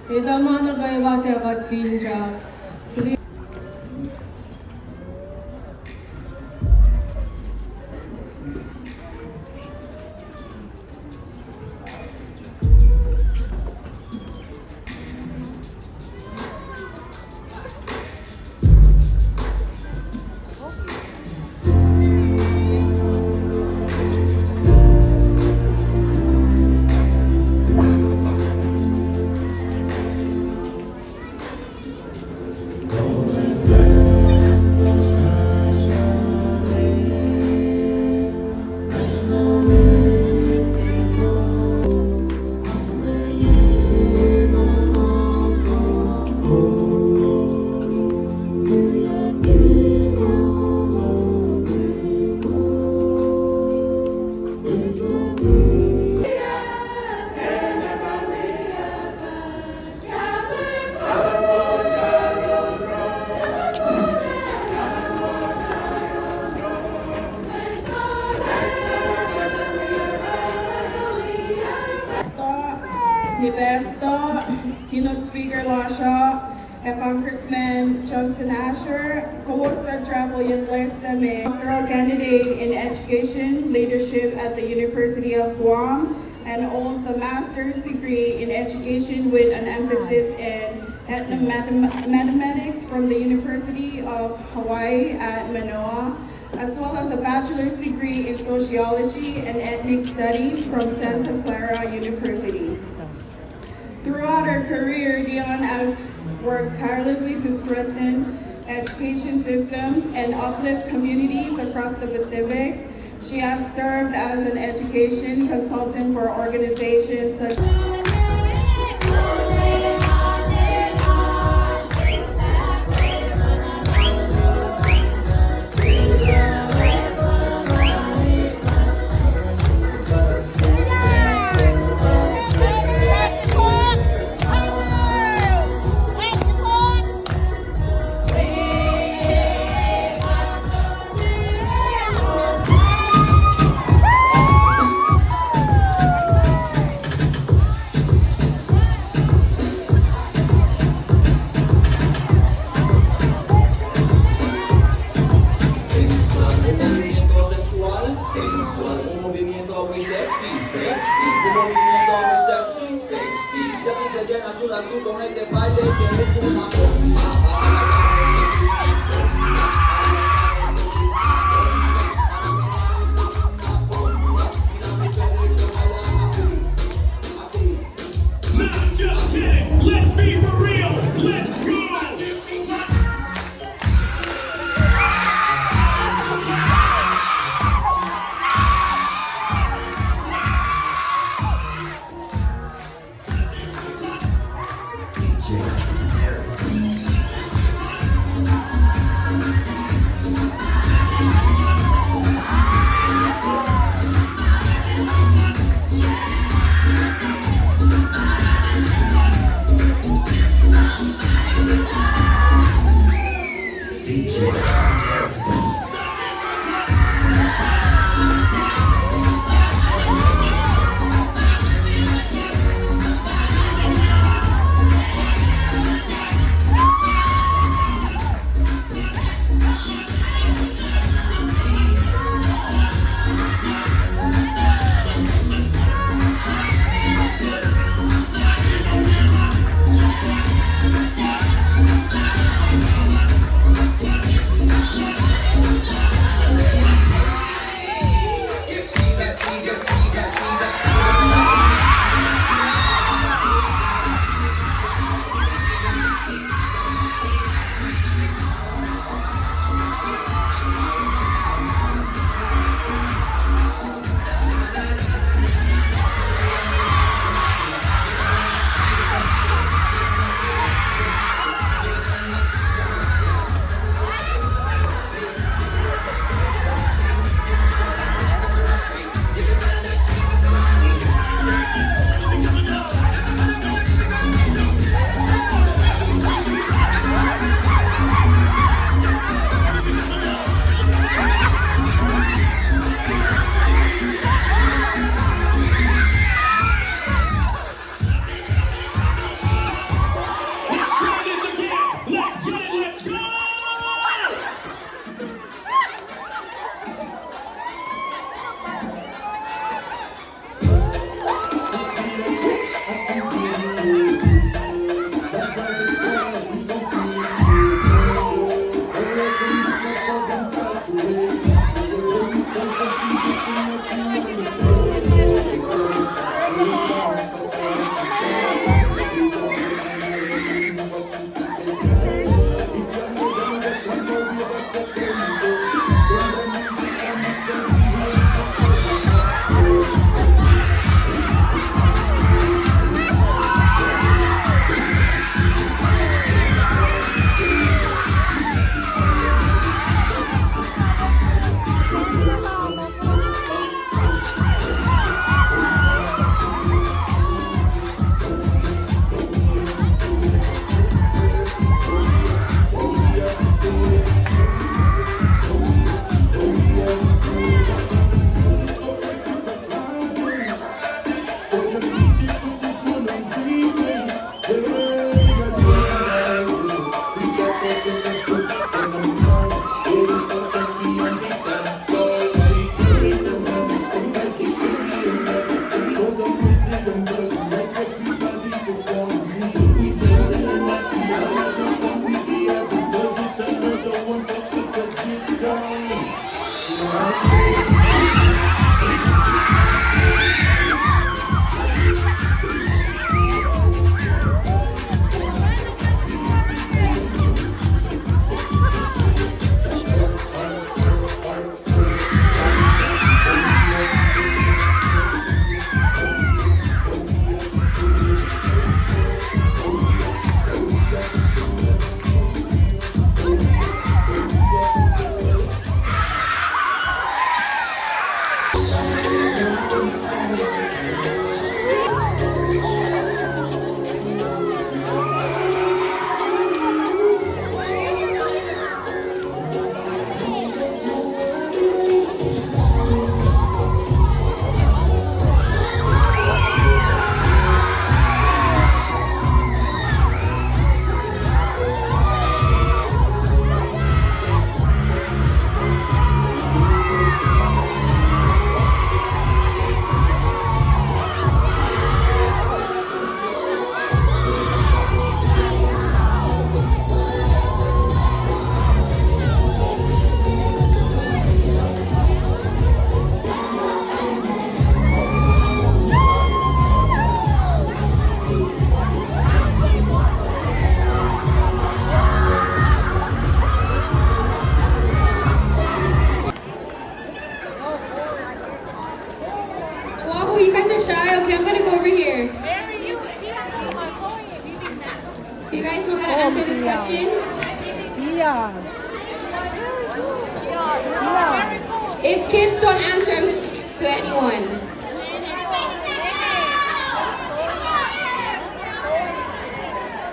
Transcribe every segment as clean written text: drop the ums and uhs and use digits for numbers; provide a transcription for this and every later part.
Idamana kay Vasavat Finja. Nivesto, keynote speaker Lasha, and Congressman Johnson Asher, Kawosa Travel Yatlesta, doctoral candidate in education leadership at the University of Guam, and owns a master's degree in education with an emphasis in mathematics from the University of Hawaii at Manoa, as well as a bachelor's degree in sociology and ethnic studies from Santa Clara University. Throughout her career, Dion has worked tirelessly to strengthen education systems and uplift communities across the Pacific. She has served as an education consultant for organizations such as guys are shy. Okay, I'm gonna go over here. Do you guys know how to answer this question? Yeah. If kids don't answer, I'm gonna give it to anyone.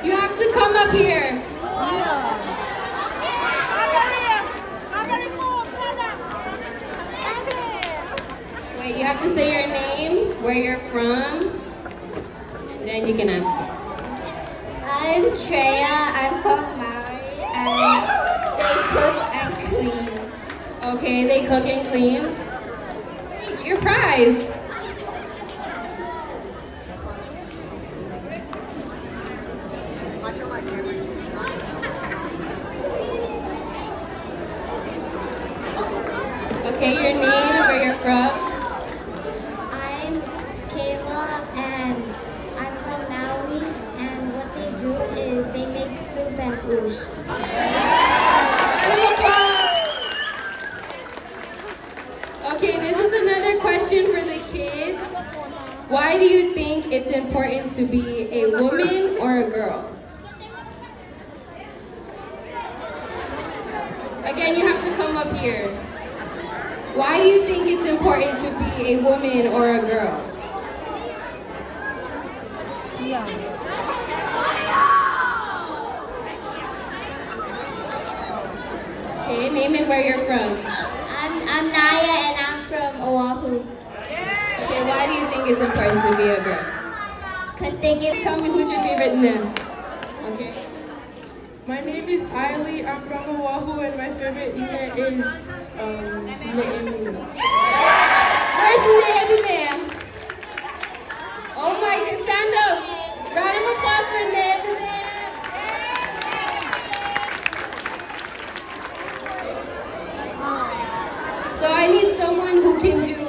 You have to come up here. Wait, you have to say your name, where you're from, and then you can answer. I'm Treya. I'm from Maui, and they cook and clean. Okay, they cook and clean. Your prize. Okay, your name and where you're from. I'm Kayla, and I'm from Maui, and what they do is they make soup and oosh. Round of applause. Okay, this is another question for the kids. Why do you think it's important to be a woman or a girl? Again, you have to come up here. Why do you think it's important to be a woman or a girl? Okay, name and where you're from. I'm Naya, and I'm from Oahu. Okay, why do you think it's important to be a girl? Cause they give. Tell me who's your favorite Nim. Okay. My name is Ailey. I'm from Oahu, and my favorite net is Ne'emini. Where's Neb there? Oh my God, stand up. Round of applause for Neb there. So I need someone who can do.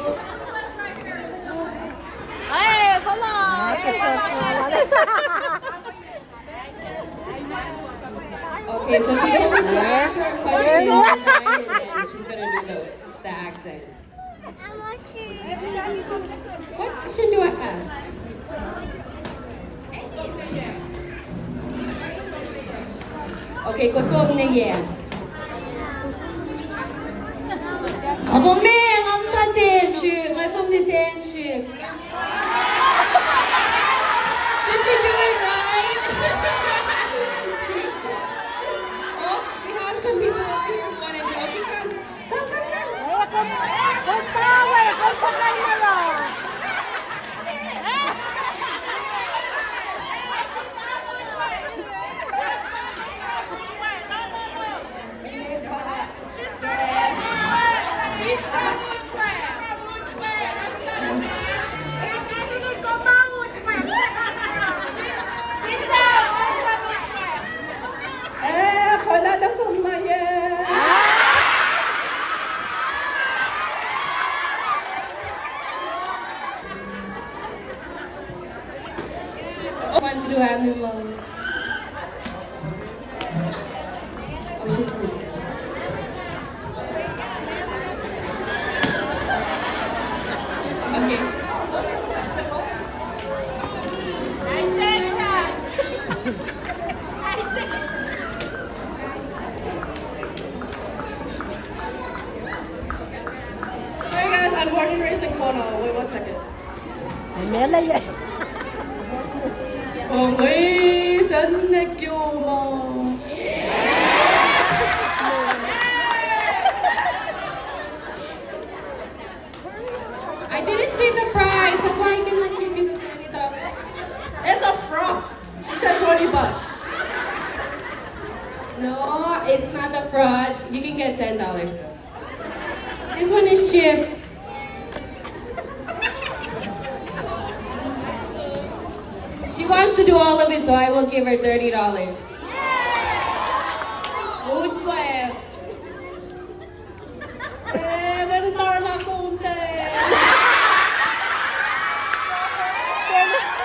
Okay, so she told me to ask her a question in Mandarin, and then she's gonna do the accent. What question do I ask? Okay, kosom na yeah. Ako may ang ta senchu, masom ni senchu. Did she do it right? Oh, we have some people over here who want to do. Okay, come. Want to do admin mode. Oh, she's free. Okay. Hey guys, I'm born and raised in Kona. Wait 1 second. Ôi, sinh nhật chùa. I didn't say the price. That's why I can like give you the $20. It's a fraud. She said $20. No, it's not a fraud. You can get $10. This one is chips. She wants to do all of it, so I will give her $30. Good boy. Pwede tayo na kunti.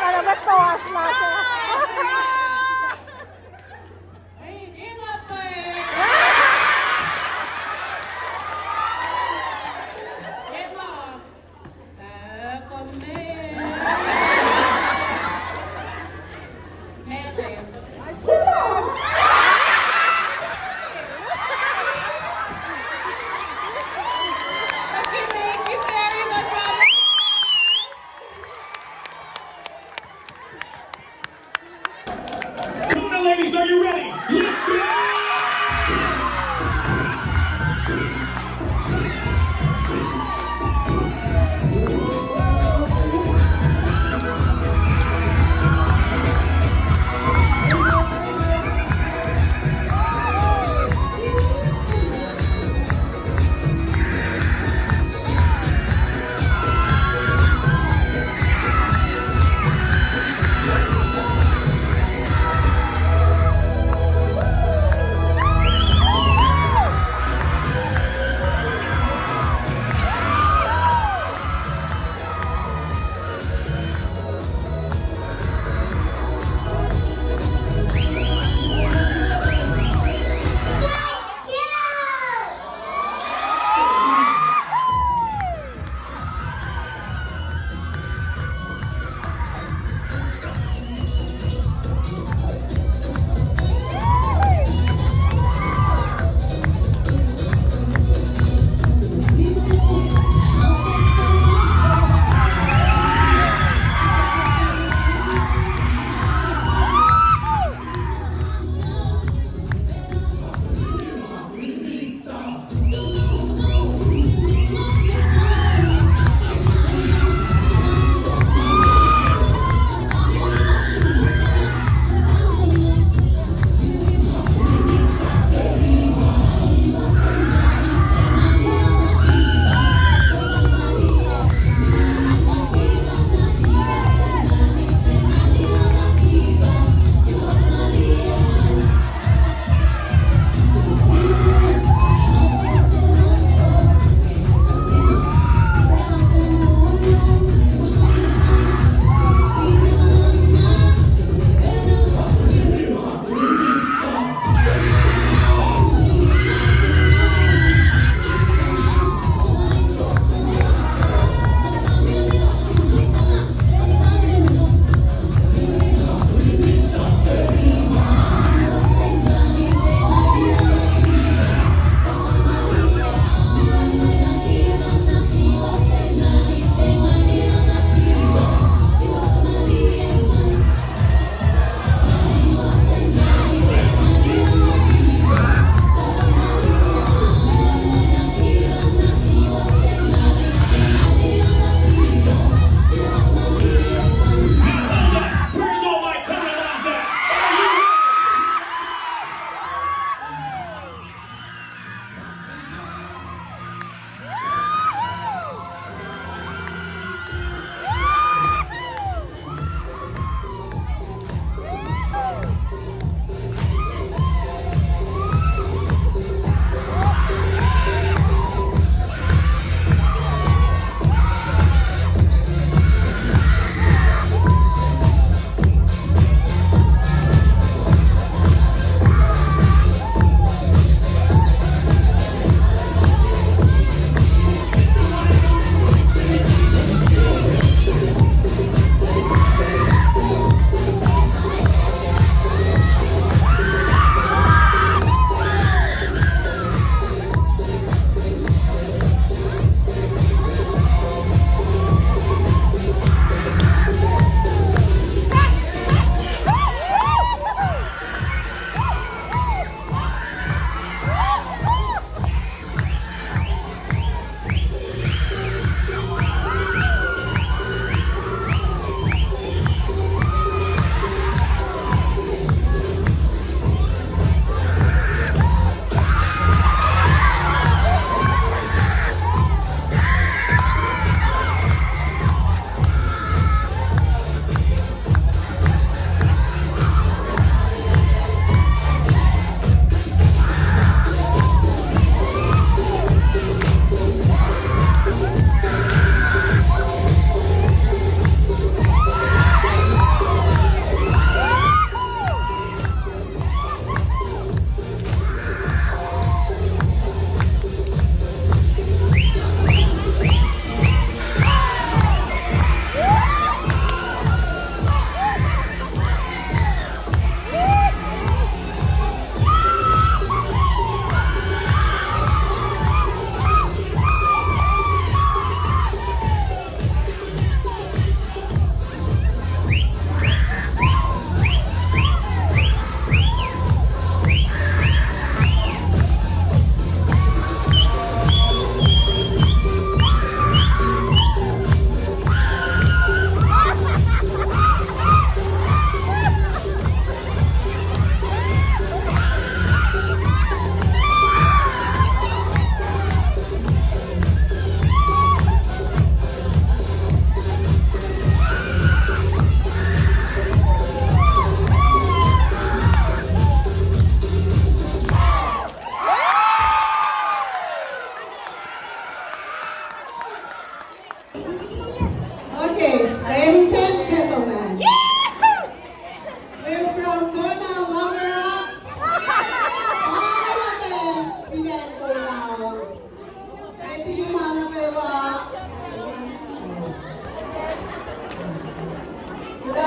Para ba tawas na siya? Ay, hirap pa eh. Wait lang. Kami.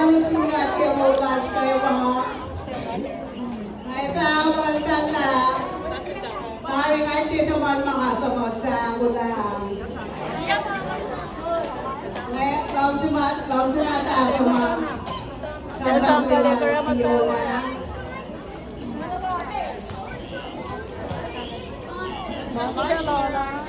นึกสิ่งงานเกี่ยวกับการช่วยว่าให้สาววันจันทร์ละมาเรียนที่ชมันมหาสมุทรสากุลาและเราสมัครเราชนะตาสมัครการทำงานที่โยนะ Mama,